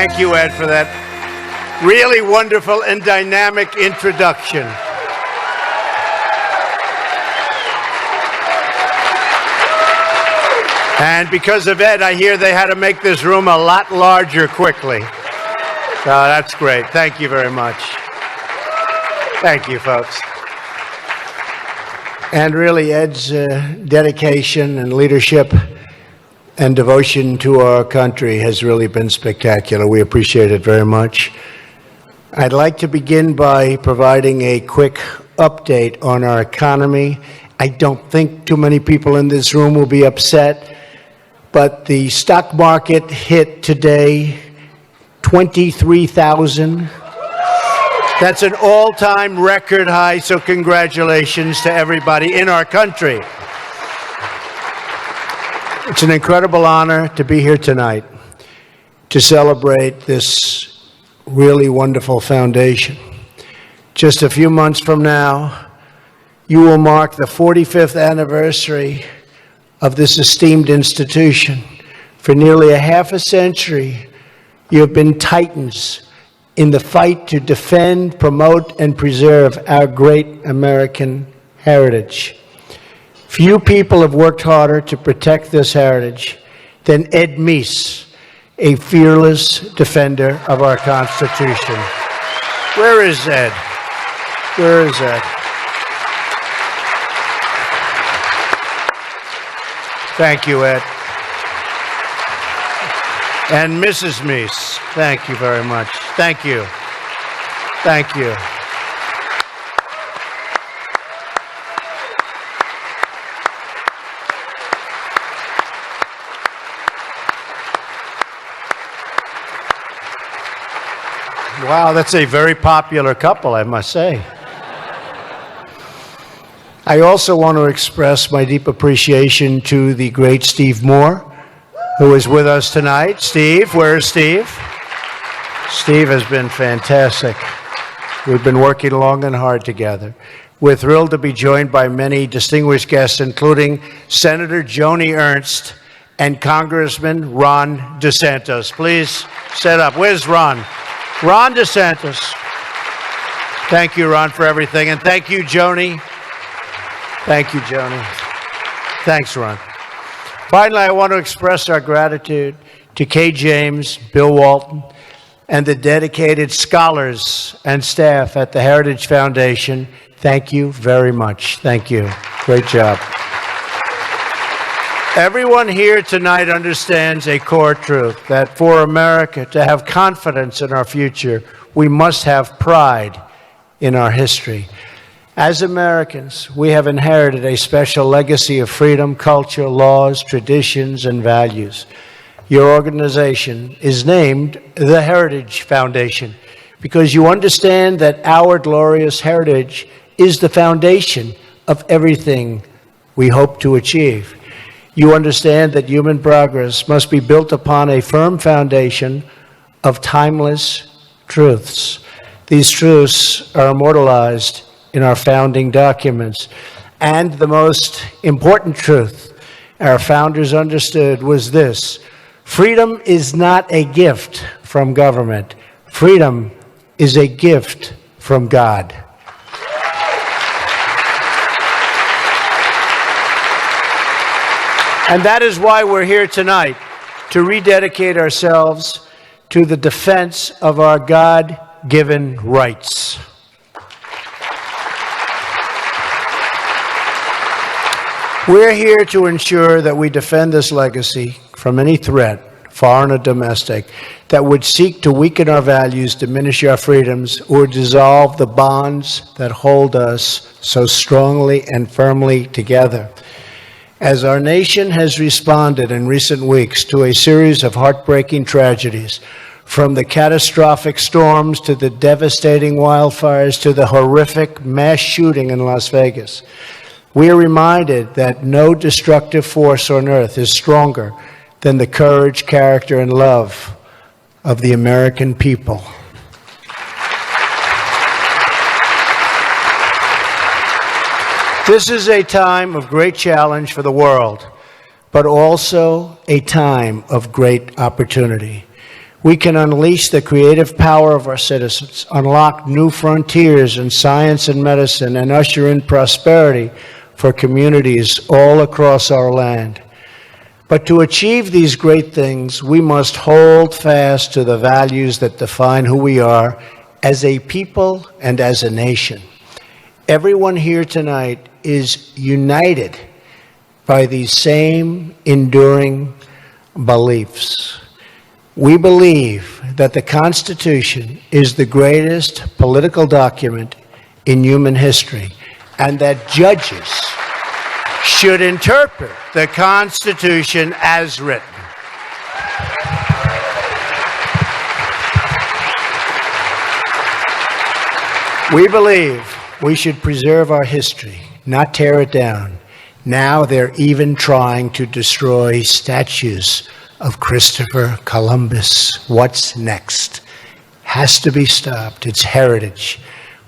Thank you, Ed, for that really wonderful and dynamic introduction. And because of Ed, I hear they had to make this room a lot larger quickly. So that's great. Thank you very much. Thank you, folks. And really, Ed's dedication and leadership and devotion to our country has really been spectacular. We appreciate it very much. I'd like to begin by providing a quick update on our economy. I don't think too many people in this room will be upset, but the stock market hit today 23,000. That's an all-time record high, so congratulations to everybody in our country. It's an incredible honor to be here tonight to celebrate this really wonderful foundation. Just a few months from now, you will mark the 45th anniversary of this esteemed institution. For nearly a half a century, you have been titans in the fight to defend, promote, and preserve our great American heritage. Few people have worked harder to protect this heritage than Ed Meese, a fearless defender of our Constitution. Where is Ed? Where is Ed? Thank you, Ed. And Mrs. Meese, thank you very much. Thank you. Thank you. Wow, that's a very popular couple, I must say. I also want to express my deep appreciation to the great Steve Moore, who is with us tonight. Steve, where is Steve? Steve has been fantastic. We've been working long and hard together. We're thrilled to be joined by many distinguished guests, including Senator Joni Ernst and Congressman Ron DeSantis. Please set up. Where's Ron? Ron DeSantis. Thank you, Ron, for everything. And thank you, Joni. Thank you, Joni. Thanks, Ron. Finally, I want to express our gratitude to Kay James, Bill Walton, and the dedicated scholars and staff at the Heritage Foundation. Thank you very much. Thank you. Great job. Everyone here tonight understands a core truth, that for America to have confidence in our future, we must have pride in our history. As Americans, we have inherited a special legacy of freedom, culture, laws, traditions, and values. Your organization is named the Heritage Foundation because you understand that our glorious heritage is the foundation of everything we hope to achieve. You understand that human progress must be built upon a firm foundation of timeless truths. These truths are immortalized in our founding documents. And the most important truth our founders understood was this: freedom is not a gift from government. Freedom is a gift from God. And that is why we're here tonight, to rededicate ourselves to the defense of our God-given rights. We're here to ensure that we defend this legacy from any threat, foreign or domestic, that would seek to weaken our values, diminish our freedoms, or dissolve the bonds that hold us so strongly and firmly together. As our nation has responded in recent weeks to a series of heartbreaking tragedies, from the catastrophic storms to the devastating wildfires to the horrific mass shooting in Las Vegas, we are reminded that no destructive force on earth is stronger than the courage, character, and love of the American people. This is a time of great challenge for the world, but also a time of great opportunity. We can unleash the creative power of our citizens, unlock new frontiers in science and medicine, and usher in prosperity for communities all across our land. But to achieve these great things, we must hold fast to the values that define who we are as a people and as a nation. Everyone here tonight is united by these same enduring beliefs. We believe that the Constitution is the greatest political document in human history, and that judges should interpret the Constitution as written. We believe we should preserve our history, not tear it down. Now they're even trying to destroy statues of Christopher Columbus. What's next? Has to be stopped. It's heritage.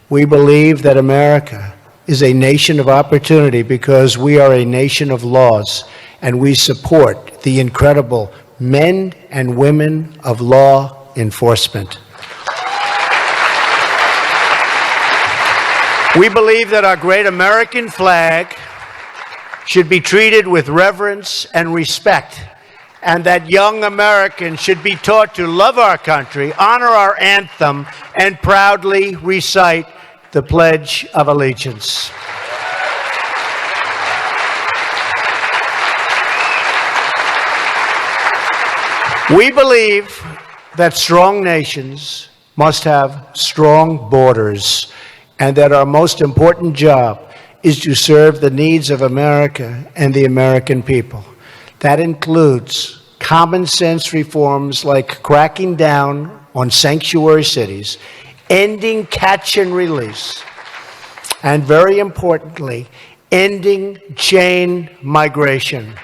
We believe that America is a nation of opportunity because we are a nation of laws, and we support the incredible men and women of law enforcement. We believe that our great American flag should be treated with reverence and respect, and that young Americans should be taught to love our country, honor our anthem, and proudly recite the Pledge of Allegiance. We believe that strong nations must have strong borders, and that our most important job is to serve the needs of America and the American people. That includes common sense reforms like cracking down on sanctuary cities, ending catch and release, and very importantly, ending chain migration.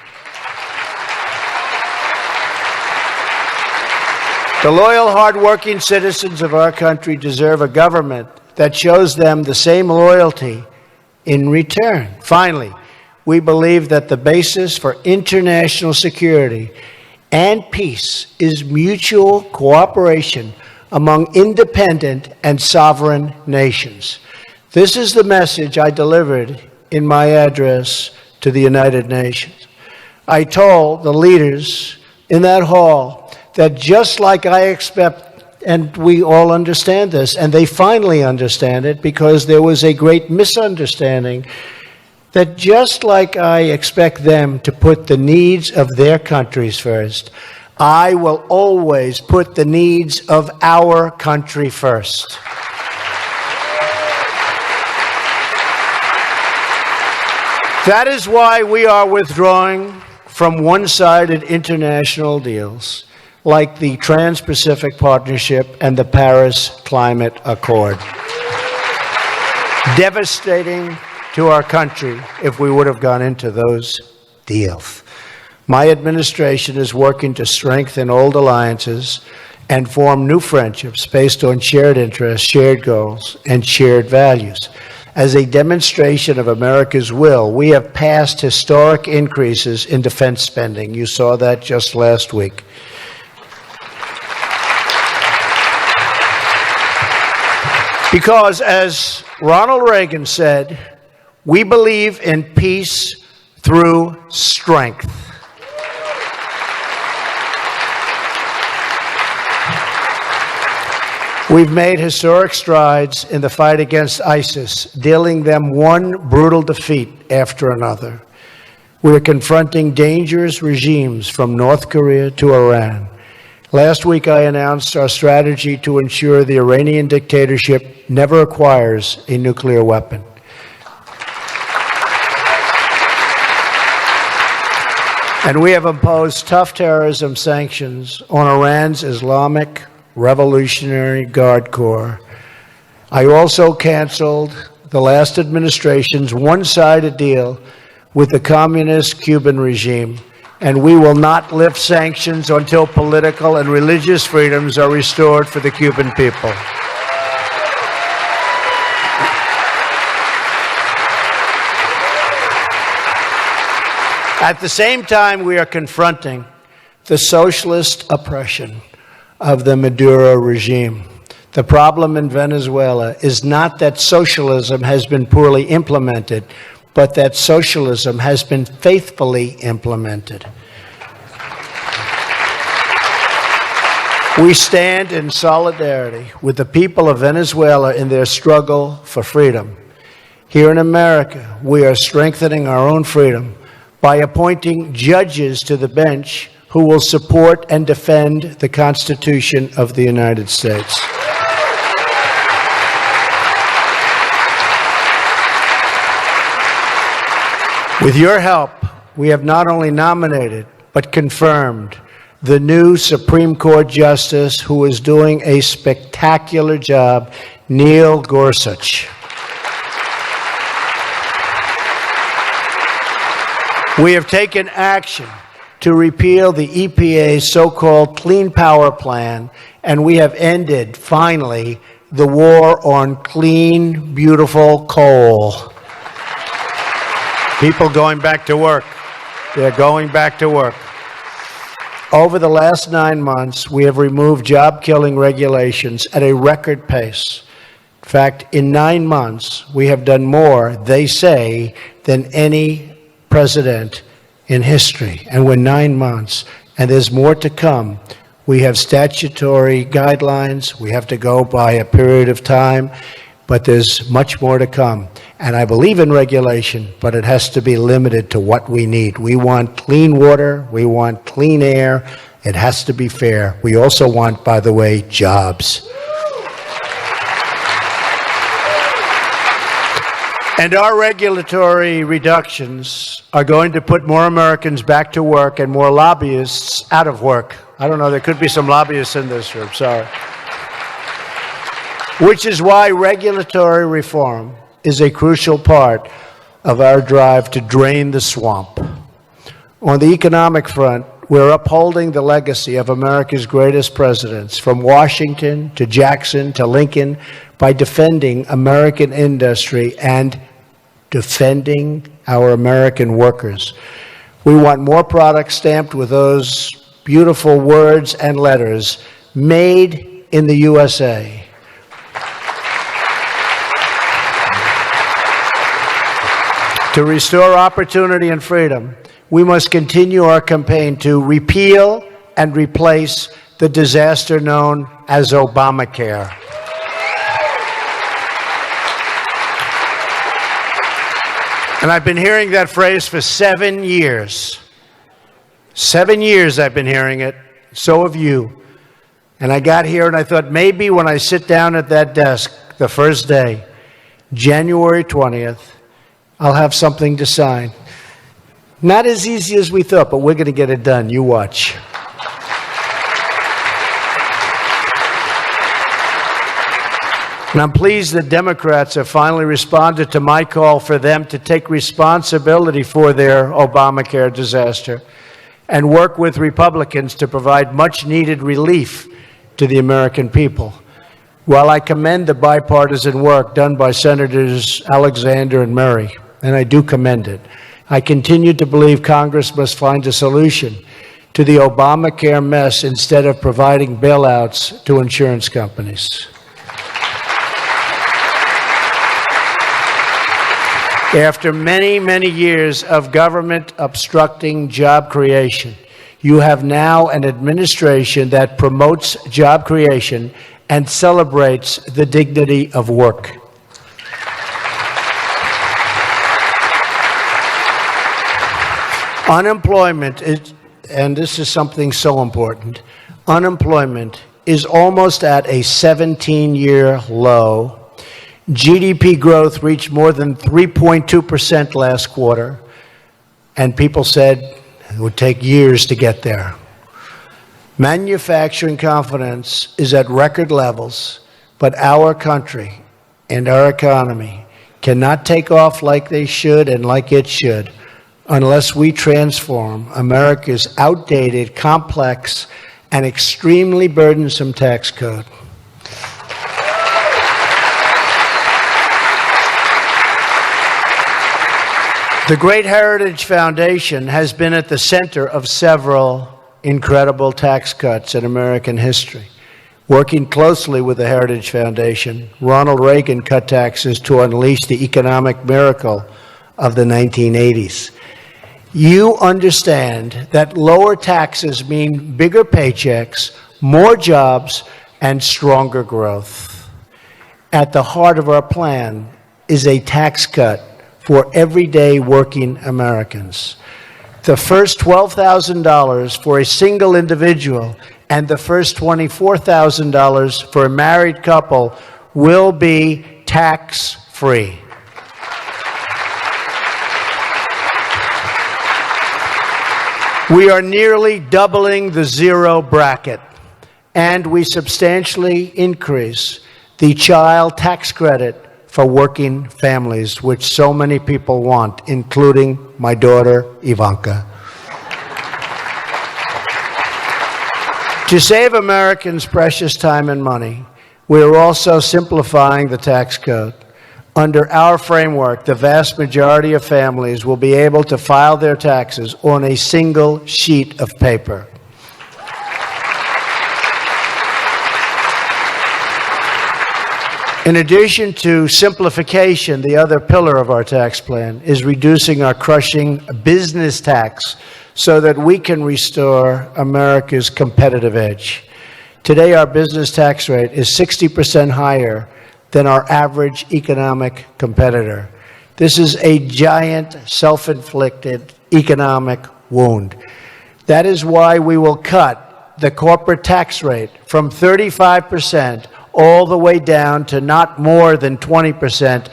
The loyal, hardworking citizens of our country deserve a government that shows them the same loyalty in return. Finally, we believe that the basis for international security and peace is mutual cooperation among independent and sovereign nations. This is the message I delivered in my address to the United Nations. I told the leaders in that hall that just like I expect, and we all understand this, and they finally understand it because there was a great misunderstanding, that just like I expect them to put the needs of their countries first, I will always put the needs of our country first. That is why we are withdrawing from one-sided international deals like the Trans-Pacific Partnership and the Paris Climate Accord. Devastating to our country if we would have gone into those deals. My administration is working to strengthen old alliances and form new friendships based on shared interests, shared goals, and shared values. As a demonstration of America's will, we have passed historic increases in defense spending. You saw that just last week. Because, as Ronald Reagan said, we believe in peace through strength. We've made historic strides in the fight against ISIS, dealing them one brutal defeat after another. We're confronting dangerous regimes from North Korea to Iran. Last week, I announced our strategy to ensure the Iranian dictatorship never acquires a nuclear weapon. And we have imposed tough terrorism sanctions on Iran's Islamic Revolutionary Guard Corps. I also canceled the last administration's one-sided deal with the communist Cuban regime, and we will not lift sanctions until political and religious freedoms are restored for the Cuban people. At the same time, we are confronting the socialist oppression of the Maduro regime. The problem in Venezuela is not that socialism has been poorly implemented, but that socialism has been faithfully implemented. We stand in solidarity with the people of Venezuela in their struggle for freedom. Here in America, we are strengthening our own freedom by appointing judges to the bench who will support and defend the Constitution of the United States. With your help, we have not only nominated, but confirmed the new Supreme Court Justice who is doing a spectacular job, Neil Gorsuch. We have taken action to repeal the EPA's so-called Clean Power Plan, and we have ended, finally, the war on clean, beautiful coal. People going back to work. They're going back to work. Over the last 9 months, we have removed job-killing regulations at a record pace. In fact, in 9 months, we have done more, they say, than any president in history. And we're 9 months, and there's more to come. We have statutory guidelines. We have to go by a period of time, but there's much more to come. And I believe in regulation, but it has to be limited to what we need. We want clean water. We want clean air. It has to be fair. We also want, by the way, jobs. And our regulatory reductions are going to put more Americans back to work and more lobbyists out of work. I don't know, there could be some lobbyists in this room, sorry. Which is why regulatory reform is a crucial part of our drive to drain the swamp. On the economic front, we're upholding the legacy of America's greatest presidents, from Washington to Jackson to Lincoln, by defending American industry and defending our American workers. We want more products stamped with those beautiful words and letters, made in the USA. To restore opportunity and freedom, we must continue our campaign to repeal and replace the disaster known as Obamacare. And I've been hearing that phrase for 7 years. 7 years I've been hearing it. So have you. And I got here and I thought maybe when I sit down at that desk the first day, January 20th, I'll have something to sign. Not as easy as we thought, but we're going to get it done. You watch. And I'm pleased that Democrats have finally responded to my call for them to take responsibility for their Obamacare disaster and work with Republicans to provide much-needed relief to the American people. While I commend the bipartisan work done by Senators Alexander and Murray, and I do commend it, I continue to believe Congress must find a solution to the Obamacare mess instead of providing bailouts to insurance companies. After many, many years of government obstructing job creation, you have now an administration that promotes job creation and celebrates the dignity of work. Unemployment is, and this is something so important, unemployment is almost at a 17-year low. GDP growth reached more than 3.2% last quarter, and people said it would take years to get there. Manufacturing confidence is at record levels, but our country and our economy cannot take off like they should and like it should unless we transform America's outdated, complex, and extremely burdensome tax code. The Great Heritage Foundation has been at the center of several incredible tax cuts in American history. Working closely with the Heritage Foundation, Ronald Reagan cut taxes to unleash the economic miracle of the 1980s. You understand that lower taxes mean bigger paychecks, more jobs, and stronger growth. At the heart of our plan is a tax cut for everyday working Americans. The first $12,000 for a single individual and the first $24,000 for a married couple will be tax-free. We are nearly doubling the zero bracket, and we substantially increase the child tax credit for working families, which so many people want, including my daughter, Ivanka. To save Americans precious time and money, we are also simplifying the tax code. Under our framework, the vast majority of families will be able to file their taxes on a single sheet of paper. In addition to simplification, the other pillar of our tax plan is reducing our crushing business tax so that we can restore America's competitive edge. Today, our business tax rate is 60% higher than our average economic competitor. This is a giant self-inflicted economic wound. That is why we will cut the corporate tax rate from 35% all the way down to not more than 20%,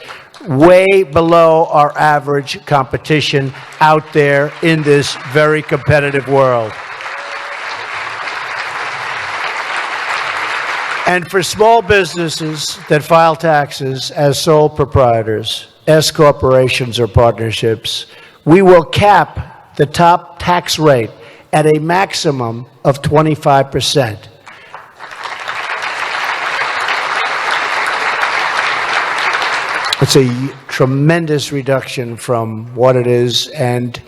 way below our average competition out there in this very competitive world. And for small businesses that file taxes as sole proprietors, S corporations or partnerships, we will cap the top tax rate at a maximum of 25%. It's a tremendous reduction from what it is, and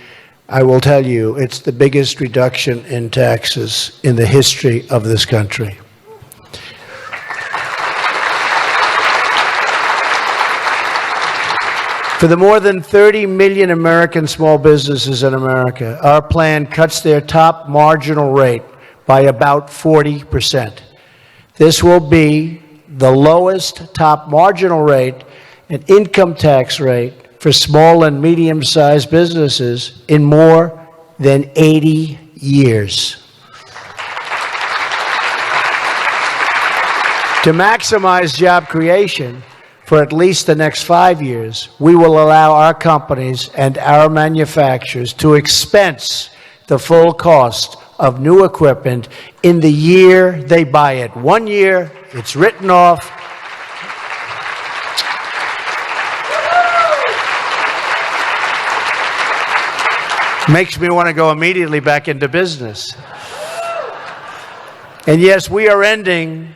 I will tell you, it's the biggest reduction in taxes in the history of this country. For the more than 30 million American small businesses in America, our plan cuts their top marginal rate by about 40%. This will be the lowest top marginal rate and income tax rate for small and medium-sized businesses in more than 80 years. To maximize job creation for at least the next 5 years, we will allow our companies and our manufacturers to expense the full cost of new equipment in the year they buy it. 1 year, it's written off. Makes me want to go immediately back into business. And yes, we are ending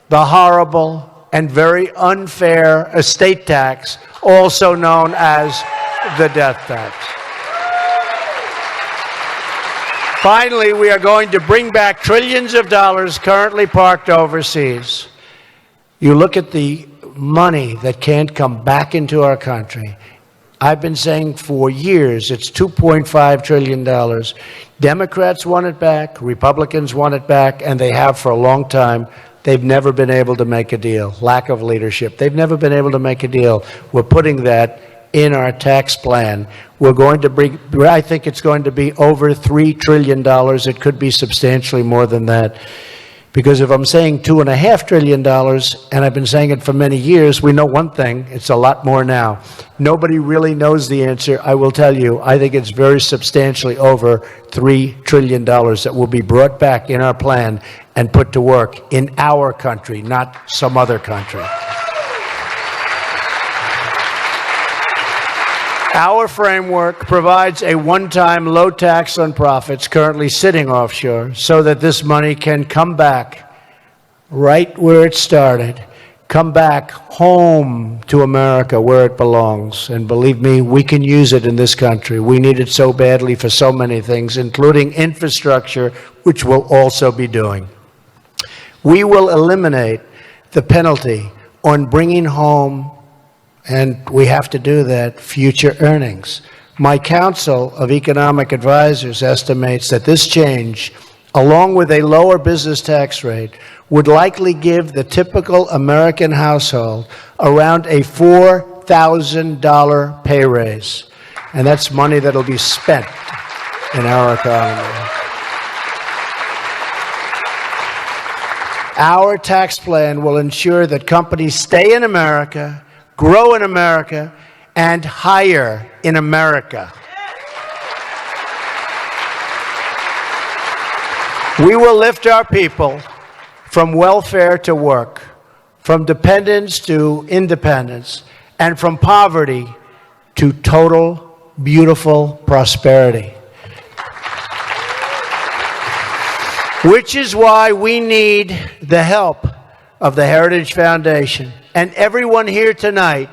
the horrible and very unfair estate tax, also known as the death tax. Finally, we are going to bring back trillions of dollars currently parked overseas. You look at the money that can't come back into our country. I've been saying for years it's $2.5 trillion. Democrats want it back, Republicans want it back, and they have for a long time. They've never been able to make a deal. Lack of leadership. They've never been able to make a deal. We're putting that in our tax plan. We're going to bring, I think it's going to be over $3 trillion. It could be substantially more than that. Because if I'm saying $2.5 trillion, and I've been saying it for many years, we know one thing, it's a lot more now. Nobody really knows the answer. I will tell you, I think it's very substantially over $3 trillion that will be brought back in our plan and put to work in our country, not some other country. Our framework provides a one-time low tax on profits currently sitting offshore so that this money can come back right where it started come back home to America where it belongs. And believe me, we can use it in this country. We need it so badly for so many things, including infrastructure, which we'll also be doing. We will eliminate the penalty on bringing home, and we have to do that, future earnings. My Council of Economic Advisors estimates that this change, along with a lower business tax rate, would likely give the typical American household around a $4,000 pay raise. And that's money that'll be spent in our economy. Our tax plan will ensure that companies stay in America, grow in America, and hire in America. We will lift our people from welfare to work, from dependence to independence, and from poverty to total, beautiful prosperity. Which is why we need the help of the Heritage Foundation and everyone here tonight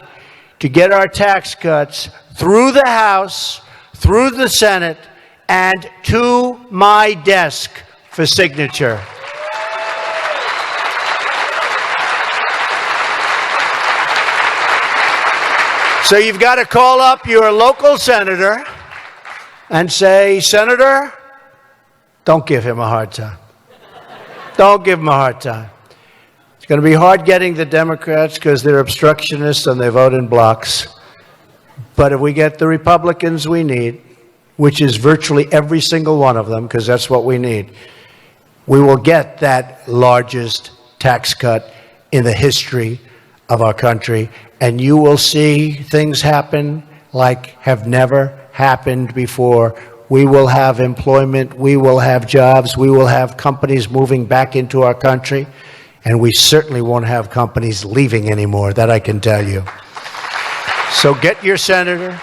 to get our tax cuts through the House, through the Senate, and to my desk for signature. So you've got to call up your local senator and say, Senator, don't give him a hard time. Don't give him a hard time. It's going to be hard getting the Democrats because they're obstructionists and they vote in blocks. But if we get the Republicans we need, which is virtually every single one of them, because that's what we need, we will get that largest tax cut in the history of our country. And you will see things happen like have never happened before. We will have employment, we will have jobs, we will have companies moving back into our country, and we certainly won't have companies leaving anymore, that I can tell you. So get your senator,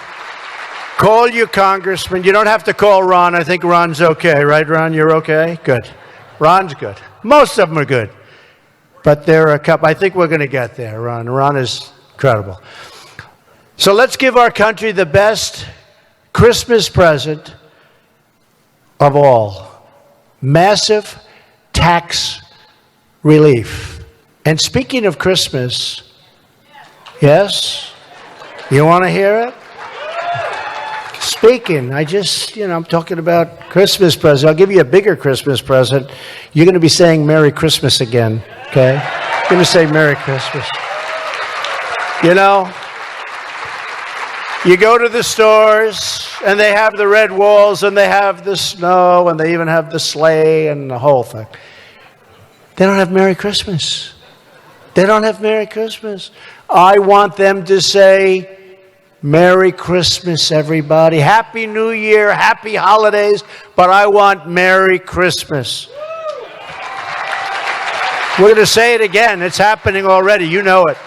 call your congressman. You don't have to call Ron. I think Ron's okay, right, Ron? You're okay? Good. Ron's good. Most of them are good. But there are a couple. I think we're going to get there, Ron. Ron is incredible. So let's give our country the best Christmas present of all. Massive tax relief. And speaking of Christmas, yes? You want to hear it? Speaking, I'm talking about Christmas present. I'll give you a bigger Christmas present. You're going to be saying Merry Christmas again, okay? You're going to say Merry Christmas. You know, you go to the stores, and they have the red walls, and they have the snow, and they even have the sleigh and the whole thing. They don't have Merry Christmas. They don't have Merry Christmas. I want them to say, Merry Christmas, everybody. Happy New Year, happy holidays, but I want Merry Christmas. We're going to say it again. It's happening already. You know it.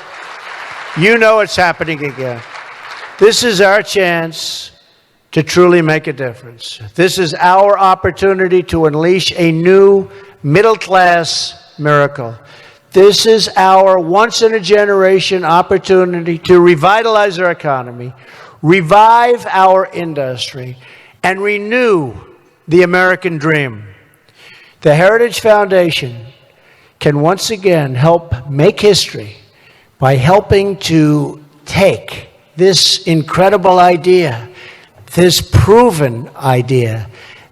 You know it's happening again. This is our chance to truly make a difference. This is our opportunity to unleash a new middle-class miracle. This is our once-in-a-generation opportunity to revitalize our economy, revive our industry, and renew the American dream. The Heritage Foundation can once again help make history by helping to take this incredible idea, this proven idea,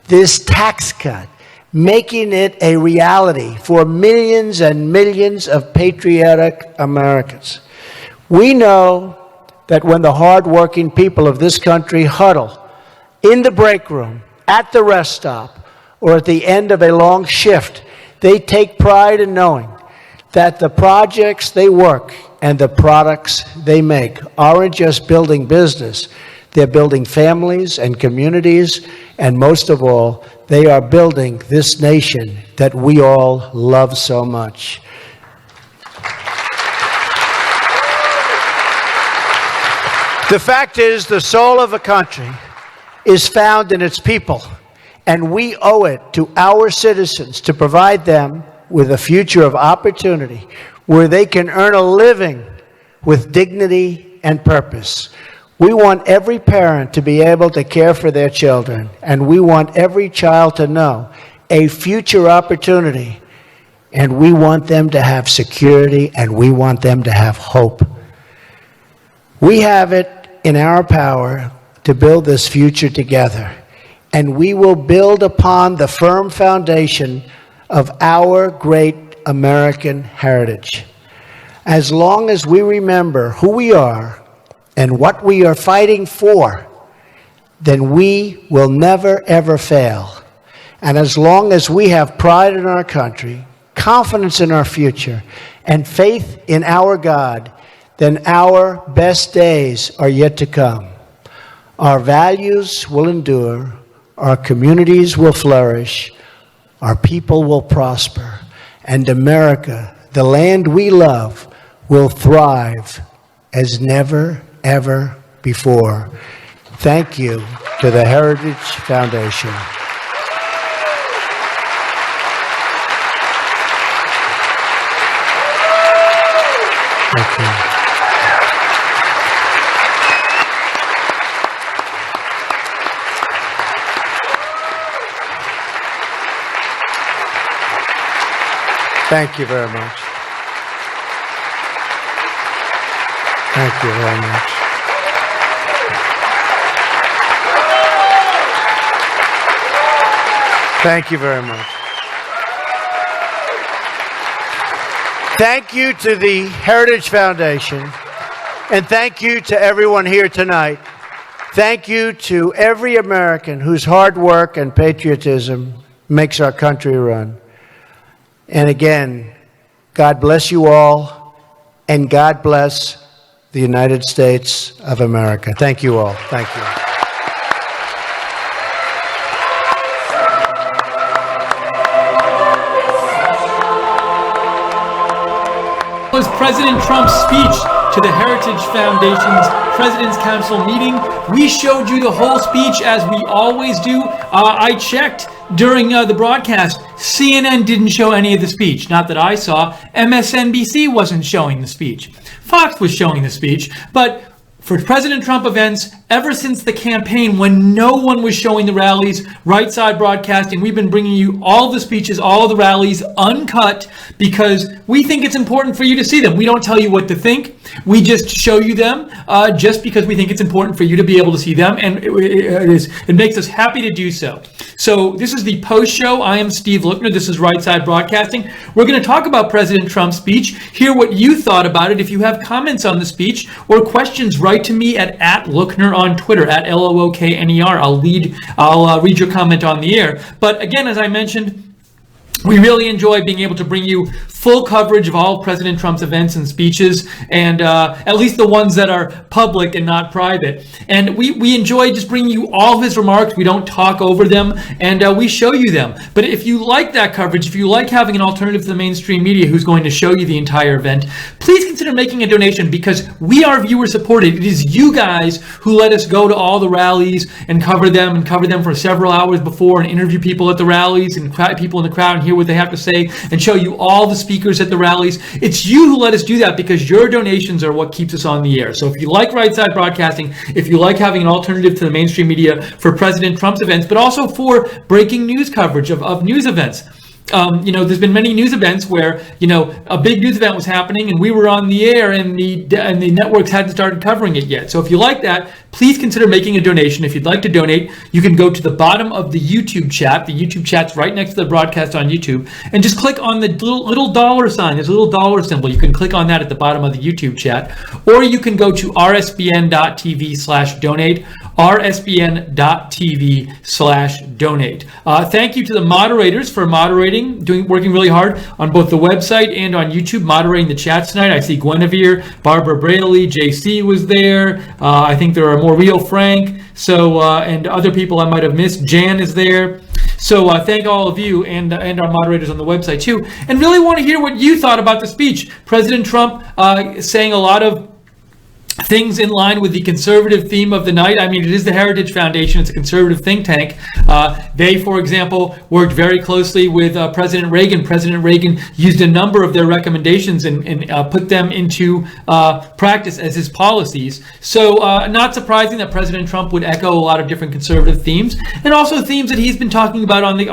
this tax cut, making it a reality for millions and millions of patriotic Americans. We know that when the hardworking people of this country huddle in the break room, at the rest stop, or at the end of a long shift, they take pride in knowing that the projects they work and the products they make aren't just building business, they're building families and communities, and most of all, they are building this nation that we all love so much. The fact is, the soul of a country is found in its people, and we owe it to our citizens to provide them with a future of opportunity where they can earn a living with dignity and purpose. We want every parent to be able to care for their children, and we want every child to know a future opportunity, and we want them to have security, and we want them to have hope. We have it in our power to build this future together, and we will build upon the firm foundation of our great American heritage. As long as we remember who we are and what we are fighting for, then we will never, ever fail. And as long as we have pride in our country, confidence in our future, and faith in our God, then our best days are yet to come. Our values will endure, our communities will flourish, our people will prosper, and America, the land we love, will thrive as never, ever before. Thank you to the Heritage Foundation. Thank you. Thank you very much. Thank you very much. Thank you very much. Thank you to the Heritage Foundation, and thank you to everyone here tonight. Thank you to every American whose hard work and patriotism makes our country run. And again, God bless you all, and God bless the United States of America. Thank you all. Thank you. Was President Trump's speech to the Heritage Foundation's President's Council meeting. We showed you the whole speech as we always do. I checked during the broadcast. CNN didn't show any of the speech. Not that I saw. MSNBC wasn't showing the speech. Fox was showing the speech. But for President Trump events, ever since the campaign, when no one was showing the rallies, Right Side Broadcasting, we've been bringing you all the speeches, all the rallies, uncut, because we think it's important for you to see them. We don't tell you what to think. We just show you them just because we think it's important for you to be able to see them, and it makes us happy to do so. So this is the post show. I am Steve Lookner. This is Right Side Broadcasting. We're going to talk about President Trump's speech, hear what you thought about it. If you have comments on the speech or questions, write to me at @Lookner on Twitter, at LOOKNER. I'll read your comment on the air. But again, as I mentioned, we really enjoy being able to bring you full coverage of all President Trump's events and speeches, and at least the ones that are public and not private. And we enjoy just bringing you all of his remarks. We don't talk over them, and we show you them. But if you like that coverage, if you like having an alternative to the mainstream media who's going to show you the entire event, please consider making a donation, because we are viewer supported. It is you guys who let us go to all the rallies and cover them for several hours before, and interview people at the rallies and people in the crowd and hear what they have to say, and show you all the speakers at the rallies. It's you who let us do that, because your donations are what keeps us on the air. So if you like Right Side Broadcasting, if you like having an alternative to the mainstream media for President Trump's events, but also for breaking news coverage of news events. There's been many news events where, a big news event was happening and we were on the air and the networks hadn't started covering it yet. So if you like that, please consider making a donation. If you'd like to donate, you can go to the bottom of the YouTube chat. The YouTube chat's right next to the broadcast on YouTube, and just click on the little dollar sign. There's a little dollar symbol. You can click on that at the bottom of the YouTube chat, or you can go to rsbn.tv/donate, rsbn.tv/donate. Thank you to the moderators for moderating, working really hard on both the website and on YouTube, moderating the chats tonight. I see Guinevere, Barbara Braley, JC was there. I think there are more real Frank. So and other people I might have missed. Jan is there. So thank all of you and our moderators on the website too. And really want to hear what you thought about the speech. President Trump saying a lot of things in line with the conservative theme of the night. I mean, it is the Heritage Foundation. It's a conservative think tank. They, for example, worked very closely with President Reagan. President Reagan used a number of their recommendations and put them into practice as his policies. So not surprising that President Trump would echo a lot of different conservative themes, and also themes that he's been talking about on the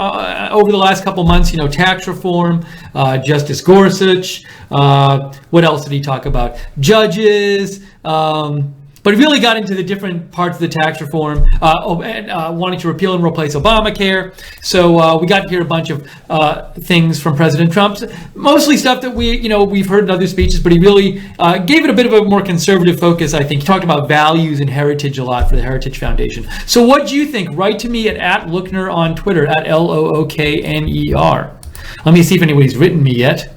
over the last couple months. You know, tax reform, Justice Gorsuch. What else did he talk about? Judges. But he really got into the different parts of the tax reform, and wanting to repeal and replace Obamacare. So we got to hear a bunch of things from President Trump, mostly stuff that we've heard in other speeches, but he really gave it a bit of a more conservative focus, I think. He talked about values and heritage a lot for the Heritage Foundation. So what do you think? Write to me at @Lookner on Twitter, @LOOKNER. Let me see if anybody's written me yet.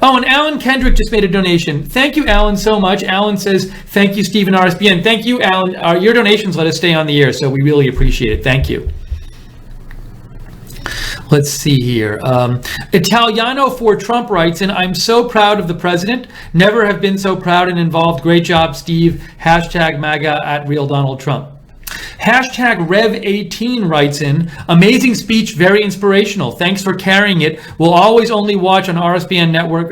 Oh, and Alan Kendrick just made a donation. Thank you, Alan, so much. Alan says, thank you, Stephen RSBN. Thank you, Alan. Your donations let us stay on the air, so we really appreciate it. Thank you. Let's see here. Italiano for Trump writes, and I'm so proud of the president. Never have been so proud and involved. Great job, Steve. #MAGA @RealDonaldTrump. #Rev18 writes in, amazing speech, very inspirational. Thanks for carrying it. We'll always only watch on RSB Network.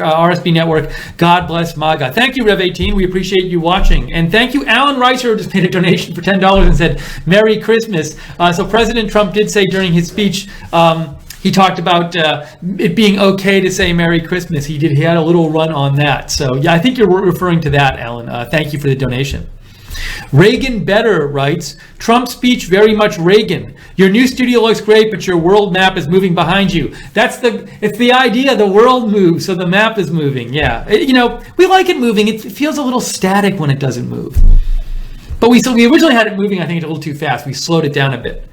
God bless MAGA. Thank you, Rev18. We appreciate you watching. And thank you, Alan Reiser, who just made a donation for $10 and said, Merry Christmas. So President Trump did say during his speech, he talked about it being okay to say Merry Christmas. He had a little run on that. So yeah, I think you're referring to that, Alan. Thank you for the donation. Reagan Better writes, Trump speech very much Reagan. Your new studio looks great, but your world map is moving behind you. It's the idea, the world moves, so the map is moving. Yeah, we like it moving. It feels a little static when it doesn't move. But we originally had it moving, I think, a little too fast. We slowed it down a bit.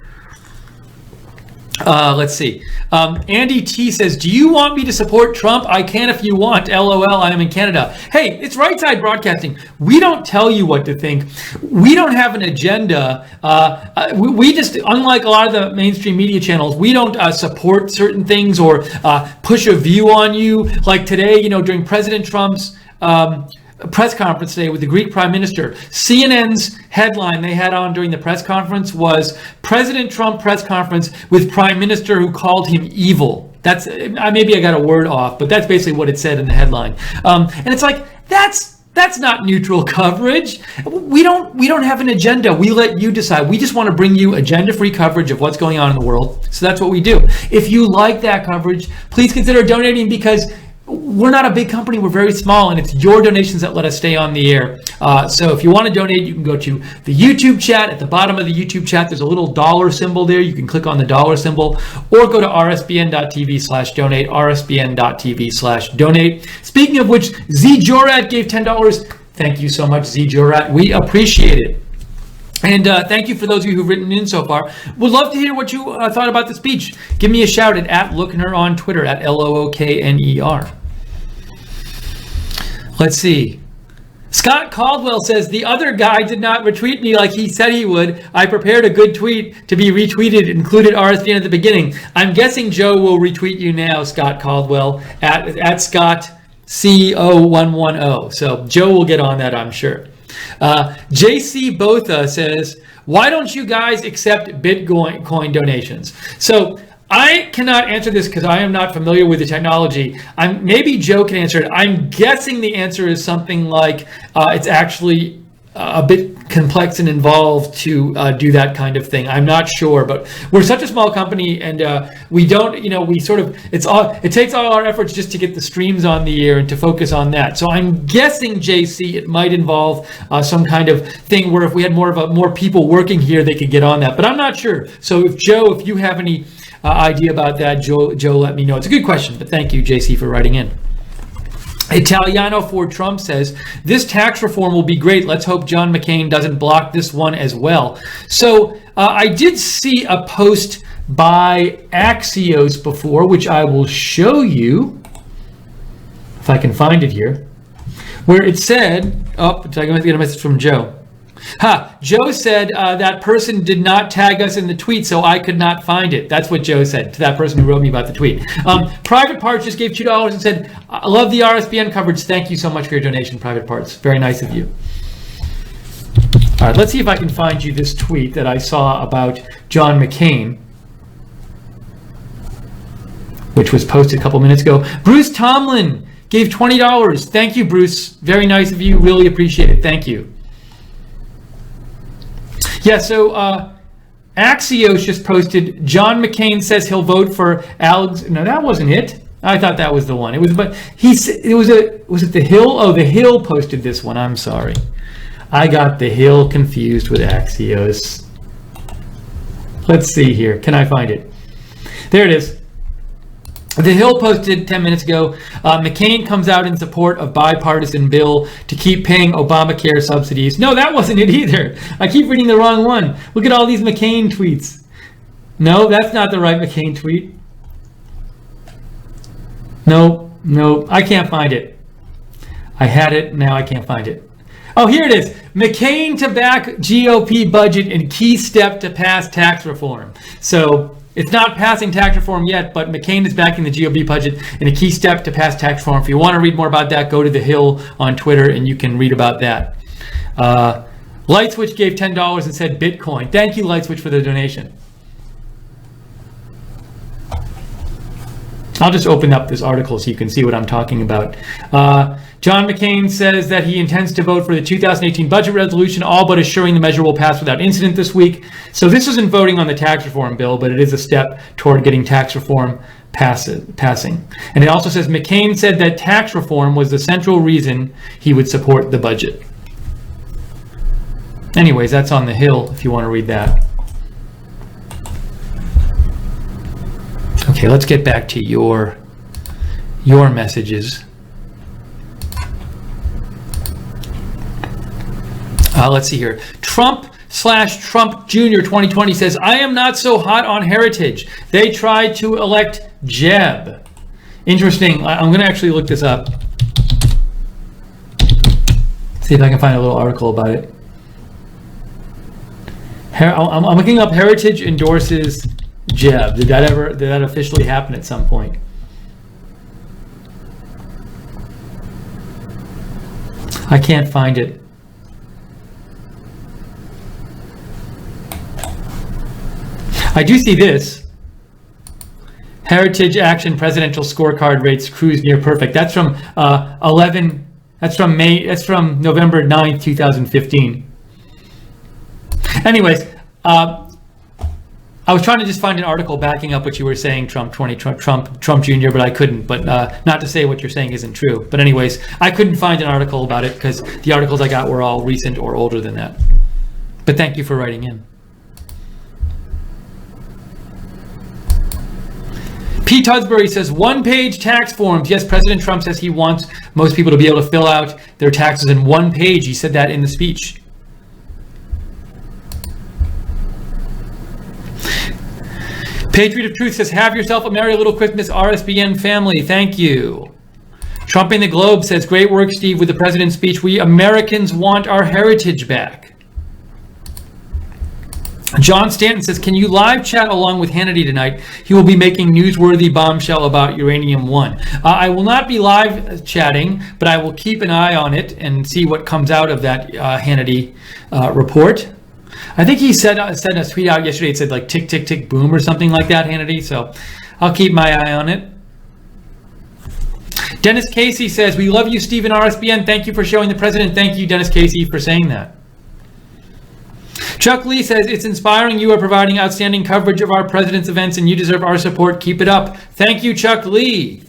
Let's see. Andy T says, do you want me to support Trump? I can if you want. LOL, I am in Canada. Hey, it's Right Side Broadcasting. We don't tell you what to think. We don't have an agenda. We just, unlike a lot of the mainstream media channels, we don't support certain things or push a view on you. Like today, during President Trump's press conference today with the Greek Prime Minister, CNN's headline they had on during the press conference was President Trump press conference with Prime Minister who called him evil. That's maybe I got a word off, but that's basically what it said in the headline. And it's like that's not neutral coverage. We don't have an agenda. We let you decide. We just want to bring you agenda-free coverage of what's going on in the world. So that's what we do. If you like that coverage, please consider donating, because we're not a big company, we're very small, and it's your donations that let us stay on the air. So if you want to donate, you can go to the YouTube chat. At the bottom of the YouTube chat, there's a little dollar symbol there. You can click on the dollar symbol, or go to rsbn.tv/donate, rsbn.tv/donate. Speaking of which, Z Jorat gave $10. Thank you so much, Z Jorat. We appreciate it. And thank you for those of you who've written in so far. Would love to hear what you thought about the speech. Give me a shout at @Lookner on Twitter, @LOOKNER. Let's see. Scott Caldwell says, the other guy did not retweet me like he said he would. I prepared a good tweet to be retweeted, included RSBN at the beginning. I'm guessing Joe will retweet you now, Scott Caldwell, at Scott CO110. So Joe will get on that, I'm sure. JC Botha says, why don't you guys accept Bitcoin donations? So I cannot answer this because I am not familiar with the technology. Maybe Joe can answer it. I'm guessing the answer is something like it's actually a bit complex and involved to do that kind of thing. I'm not sure, but we're such a small company, and we don't, it takes all our efforts just to get the streams on the air and to focus on that. So I'm guessing, JC, it might involve some kind of thing where if we had more people working here, they could get on that, but I'm not sure. So if you have any idea about that, Joe, let me know. It's a good question, but thank you, JC, for writing in. Italiano for Trump says, this tax reform will be great. Let's hope John McCain doesn't block this one as well. So I did see a post by Axios before, which I will show you, if I can find it here, where it said, I'm going to get a message from Joe. Joe said that person did not tag us in the tweet, so I could not find it. That's what Joe said to that person who wrote me about the tweet. Private Parts just gave $2 and said, I love the RSBN coverage. Thank you so much for your donation, Private Parts. Very nice of you. All right, let's see if I can find you this tweet that I saw about John McCain, which was posted a couple minutes ago. Bruce Tomlin gave $20. Thank you, Bruce. Very nice of you. Really appreciate it. Thank you. Yeah, so Axios just posted, John McCain says he'll vote for Alex. No, that wasn't it. I thought that was the one. It was, but was it The Hill? Oh, The Hill posted this one. I'm sorry. I got The Hill confused with Axios. Let's see here. Can I find it? There it is. The Hill posted 10 minutes ago, McCain comes out in support of bipartisan bill to keep paying Obamacare subsidies. No, that wasn't it either. I keep reading the wrong one. Look at all these McCain tweets. No, that's not the right McCain tweet. No, I can't find it. I had it, now I can't find it. Oh, here it is. McCain to back GOP budget in key step to pass tax reform. So it's not passing tax reform yet, but McCain is backing the GOP budget in a key step to pass tax reform. If you want to read more about that, go to The Hill on Twitter and you can read about that. Lightswitch gave $10 and said Bitcoin. Thank you, Lightswitch, for the donation. I'll just open up this article so you can see what I'm talking about. John McCain says that he intends to vote for the 2018 budget resolution, all but assuring the measure will pass without incident this week. So this isn't voting on the tax reform bill, but it is a step toward getting tax reform passing. And it also says McCain said that tax reform was the central reason he would support the budget. Anyways, that's on The Hill if you want to read that. Okay, let's get back to your messages. Let's see here. Trump/Trump Jr. 2020 says, I am not so hot on heritage. They tried to elect Jeb. Interesting. I'm going to actually look this up. See if I can find a little article about it. I'm looking up Heritage endorses Jeb. Did that officially happen at some point? I can't find it. I do see this. Heritage Action Presidential Scorecard rates cruise near perfect. That's from That's from November 9th, 2015. Anyways, I was trying to just find an article backing up what you were saying, Trump Jr., but I couldn't. But not to say what you're saying isn't true. But anyways, I couldn't find an article about it because the articles I got were all recent or older than that. But thank you for writing in. Pete Tudsbury says, one-page tax forms. Yes, President Trump says he wants most people to be able to fill out their taxes in one page. He said that in the speech. Patriot of Truth says, have yourself a merry little Christmas, RSBN family. Thank you. Trumping the Globe says, great work, Steve, with the president's speech. We Americans want our heritage back. John Stanton says, can you live chat along with Hannity tonight? He will be making newsworthy bombshell about Uranium One. I will not be live chatting, but I will keep an eye on it and see what comes out of that Hannity report. I think he sent a tweet out yesterday. It said like tick, tick, tick, boom or something like that, Hannity. So I'll keep my eye on it. Dennis Casey says, we love you, Steve and RSBN. Thank you for showing the president. Thank you, Dennis Casey, for saying that. Chuck Lee says, it's inspiring. You are providing outstanding coverage of our president's events and you deserve our support. Keep it up. Thank you, Chuck Lee.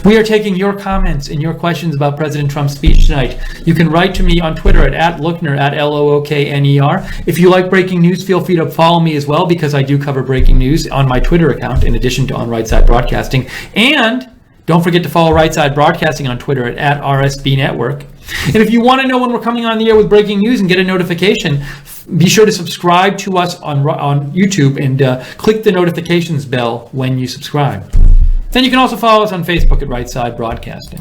We are taking your comments and your questions about President Trump's speech tonight. You can write to me on Twitter at @Lookner, @LOOKNER. If you like breaking news, feel free to follow me as well, because I do cover breaking news on my Twitter account, in addition to on Right Side Broadcasting. And don't forget to follow Right Side Broadcasting on Twitter at @RSB Network. And if you want to know when we're coming on the air with breaking news and get a notification, be sure to subscribe to us on YouTube and click the notifications bell when you subscribe. Then you can also follow us on Facebook at Right Side Broadcasting.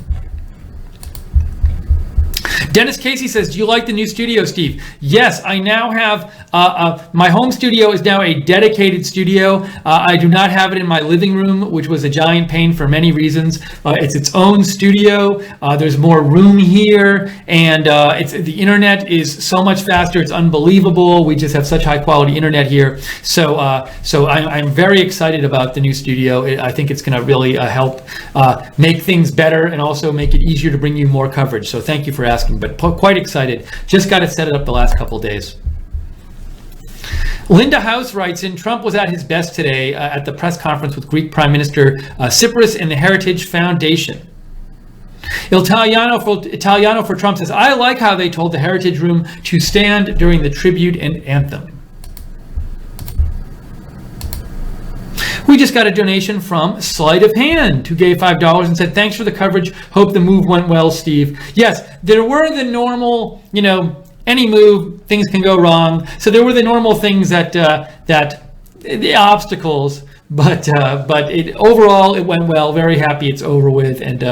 Dennis Casey says, do you like the new studio, Steve? Yes, I now have, my home studio is now a dedicated studio. I do not have it in my living room, which was a giant pain for many reasons. It's its own studio. There's more room here, and the internet is so much faster. It's unbelievable. We just have such high quality internet here. So I'm very excited about the new studio. I think it's going to really help make things better and also make it easier to bring you more coverage. So thank you for asking, but quite excited. Just got to set it up the last couple of days. Linda House writes in, Trump was at his best today at the press conference with Greek Prime Minister Tsipras and the Heritage Foundation. Italiano for Trump says, I like how they told the Heritage Room to stand during the tribute and anthem. We just got a donation from Sleight of Hand, who gave $5 and said, thanks for the coverage. Hope the move went well, Steve. Yes, there were the normal, any move, things can go wrong. So there were the normal things that the obstacles, but overall it went well. Very happy it's over with, and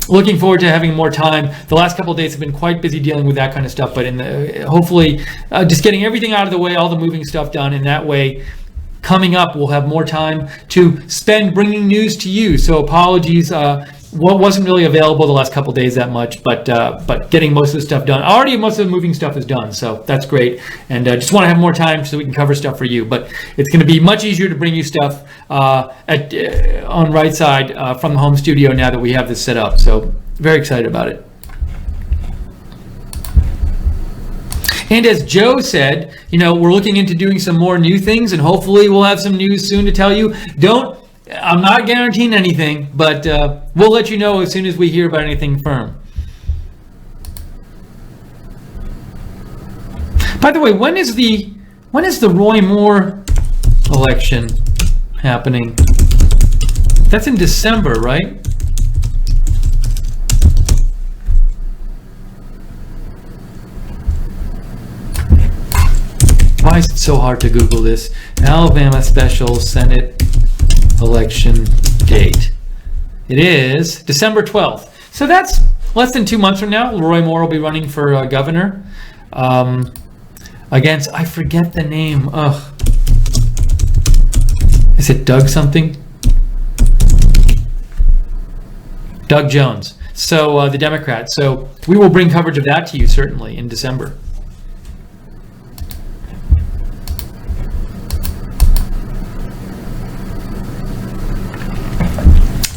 looking forward to having more time. The last couple of days have been quite busy dealing with that kind of stuff, but hopefully just getting everything out of the way, all the moving stuff done, in that way. Coming up, we'll have more time to spend bringing news to you. So apologies, wasn't really available the last couple days that much, but getting most of the stuff done. Already most of the moving stuff is done, so that's great. And just want to have more time so we can cover stuff for you. But it's going to be much easier to bring you stuff on right side from the home studio now that we have this set up. So very excited about it. And as Joe said, we're looking into doing some more new things, and hopefully we'll have some news soon to tell you. I'm not guaranteeing anything, but we'll let you know as soon as we hear about anything firm. By the way, when is the Roy Moore election happening? That's in December, right? Why is it so hard to Google this? Alabama special Senate election date. It is December 12th. So that's less than 2 months from now. Roy Moore will be running for governor against, I forget the name. Is it Doug something? Doug Jones. So the Democrat. So we will bring coverage of that to you certainly in December.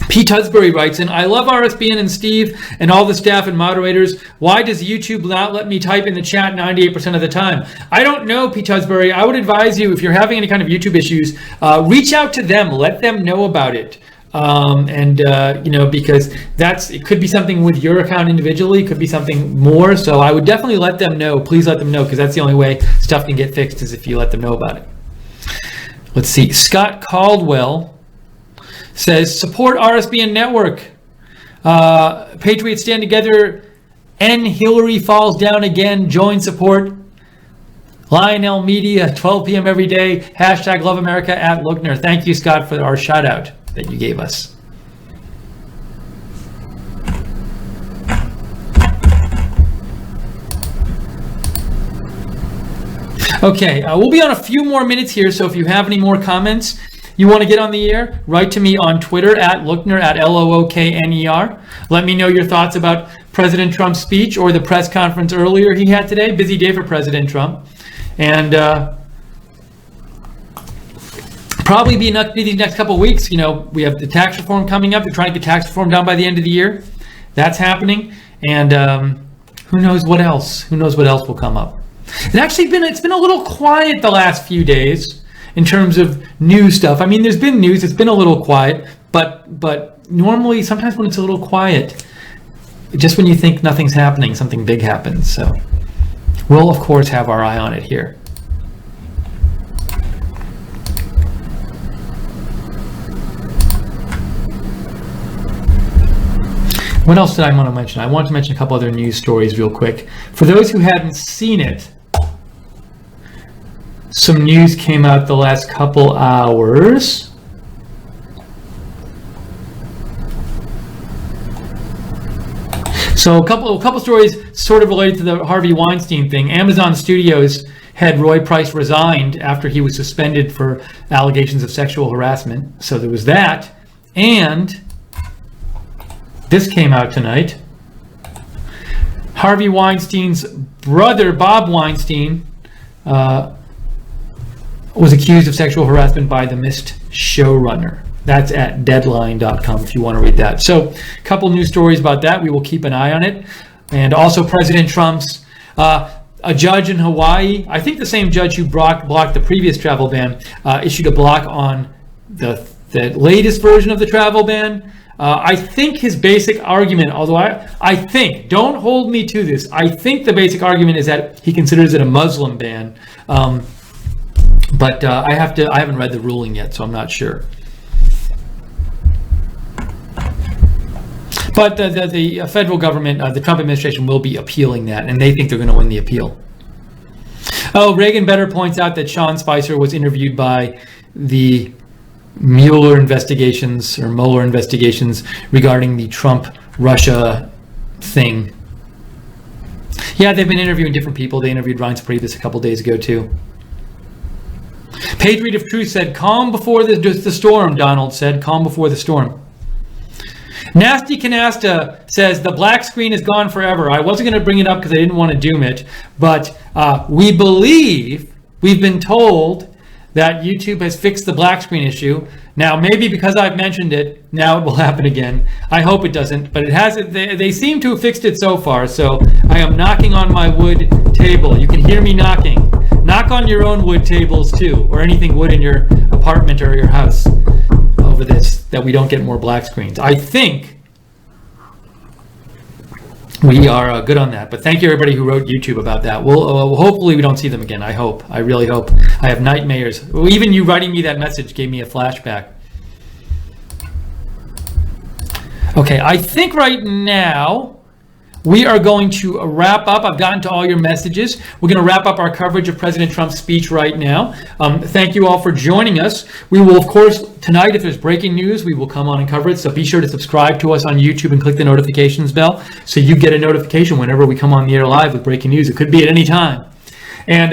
Pete Husbury writes in, I love RSBN and Steve and all the staff and moderators. Why does YouTube not let me type in the chat 98% of the time? I don't know, Pete Husbury. I would advise you, if you're having any kind of YouTube issues, reach out to them. Let them know about it. Because it could be something with your account individually, could be something more. So I would definitely let them know. Please let them know, because that's the only way stuff can get fixed, is if you let them know about it. Let's see. Scott Caldwell says, support RSBN Network. Patriots stand together. N. Hillary falls down again. Join support. Lionel Media, 12 p.m. every day. Hashtag Love America at Lookner. Thank you, Scott, for our shout out that you gave us. Okay, we'll be on a few more minutes here, so if you have any more comments, you want to get on the air, write to me on Twitter at Lookner, at Lookner. Let me know your thoughts about President Trump's speech or the press conference earlier he had today. Busy day for President Trump. And probably be the next couple of weeks. We have the tax reform coming up. We're trying to get tax reform done by the end of the year. That's happening. And who knows what else? Who knows what else will come up? It's been a little quiet the last few days in terms of new stuff. I mean, there's been news. It's been a little quiet, but normally, sometimes when it's a little quiet, just when you think nothing's happening, something big happens. So we'll, of course, have our eye on it here. What else did I want to mention? I want to mention a couple other news stories real quick. For those who hadn't seen it, some news came out the last couple hours. So a couple stories sort of related to the Harvey Weinstein thing. Amazon Studios head Roy Price resigned after he was suspended for allegations of sexual harassment. So there was that. And this came out tonight. Harvey Weinstein's brother, Bob Weinstein, was accused of sexual harassment by the Mist showrunner. That's at deadline.com if you want to read that. So a couple news stories about that. We will keep an eye on it. And also President Trump's, a judge in Hawaii, I think the same judge who blocked the previous travel ban, issued a block on the latest version of the travel ban. I think his basic argument, although I think, don't hold me to this, I think the basic argument is that he considers it a Muslim ban. But I haven't read the ruling yet, so I'm not sure. But the federal government, the Trump administration will be appealing that, and they think they're going to win the appeal. Oh, Reagan Better points out that Sean Spicer was interviewed by the Mueller investigations regarding the Trump-Russia thing. Yeah, they've been interviewing different people. They interviewed Reince Priebus a couple days ago, too. Patriot of Truth said, calm before the storm, Donald said. Calm before the storm. Nasty Canasta says, the black screen is gone forever. I wasn't going to bring it up because I didn't want to doom it, but we've been told that YouTube has fixed the black screen issue. Now, maybe because I've mentioned it, now it will happen again. I hope it doesn't, but it hasn't. They seem to have fixed it so far, so I am knocking on my wood table. You can hear me knocking. Knock on your own wood tables too, or anything wood in your apartment or your house over this, that we don't get more black screens. I think we are good on that, but thank you everybody who wrote YouTube about that. We'll hopefully we don't see them again. I hope. I really hope. I have nightmares. Even you writing me that message gave me a flashback. Okay, I think right now we are going to wrap up. I've gotten to all your messages. We're going to wrap up our coverage of President Trump's speech right now. Thank you all for joining us. We will, of course, tonight, if there's breaking news, we will come on and cover it. So be sure to subscribe to us on YouTube and click the notifications bell so you get a notification whenever we come on the air live with breaking news. It could be at any time. And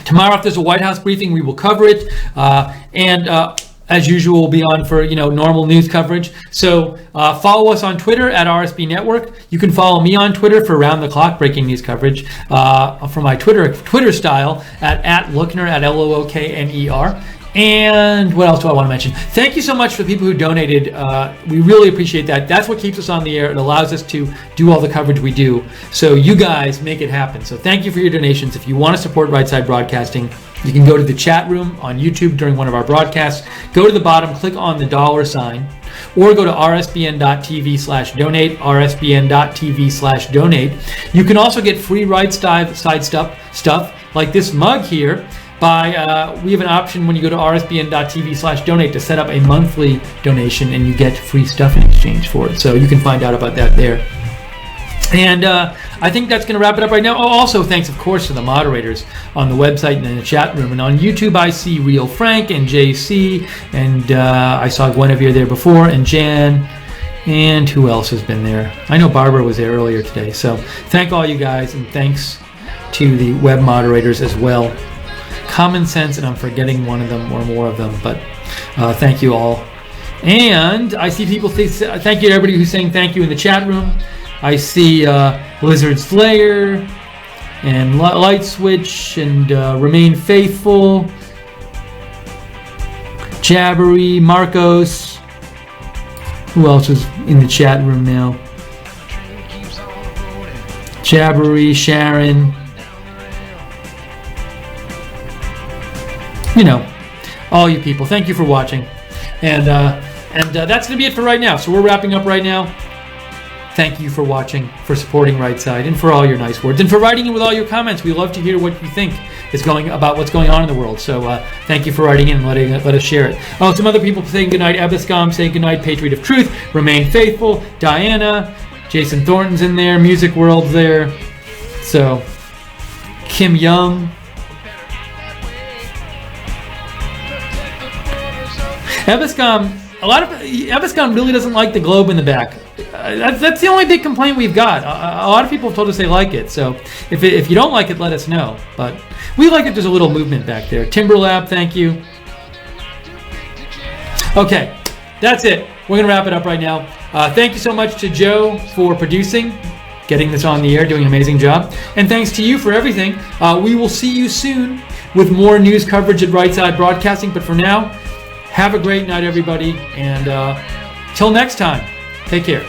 tomorrow, if there's a White House briefing, we will cover it. As usual, we'll be on for normal news coverage. So follow us on Twitter at RSB Network. You can follow me on Twitter for round-the-clock breaking news coverage for my Twitter style at Lookner, at LOOKNER. And what else do I want to mention? Thank you so much for the people who donated. We really appreciate that. That's what keeps us on the air. It allows us to do all the coverage we do. So you guys make it happen. So thank you for your donations. If you want to support Right Side Broadcasting, you can go to the chat room on YouTube during one of our broadcasts. Go to the bottom, click on the $sign, or go to rsbn.tv/donate, rsbn.tv/donate. You can also get free Right Side stuff like this mug here. We have an option when you go to rsbn.tv/donate to set up a monthly donation, and you get free stuff in exchange for it. So you can find out about that there. And I think that's going to wrap it up right now. Oh, also, thanks, of course, to the moderators on the website and in the chat room. And on YouTube, I see Real Frank and JC, and I saw Guinevere there before, and Jan, and who else has been there? I know Barbara was there earlier today. So thank all you guys, and thanks to the web moderators as well. Common sense, and I'm forgetting one of them or more of them, but thank you all. And I see people say thank you to everybody who's saying thank you in the chat room. I see Lizard Slayer and Light Switch and Remain Faithful, Jabbery, Marcos. Who else is in the chat room now? Jabbery, Sharon. All you people. Thank you for watching. And that's going to be it for right now. So we're wrapping up right now. Thank you for watching, for supporting Right Side, and for all your nice words, and for writing in with all your comments. We love to hear what you think about what's going on in the world. So thank you for writing in and let us share it. Oh, some other people saying goodnight. Ebiscom saying goodnight. Patriot of Truth. Remain Faithful. Diana. Jason Thornton's in there. Music World's there. So Kim Young. Ebiscom really doesn't like the globe in the back. That's the only big complaint we've got. A lot of people have told us they like it. So if you don't like it, let us know. But we like that there's a little movement back there. Timberlab, thank you. Okay, that's it. We're going to wrap it up right now. Thank you so much to Joe for producing, getting this on the air, doing an amazing job. And thanks to you for everything. We will see you soon with more news coverage at Right Side Broadcasting. But for now, have a great night, everybody. And till next time, take care.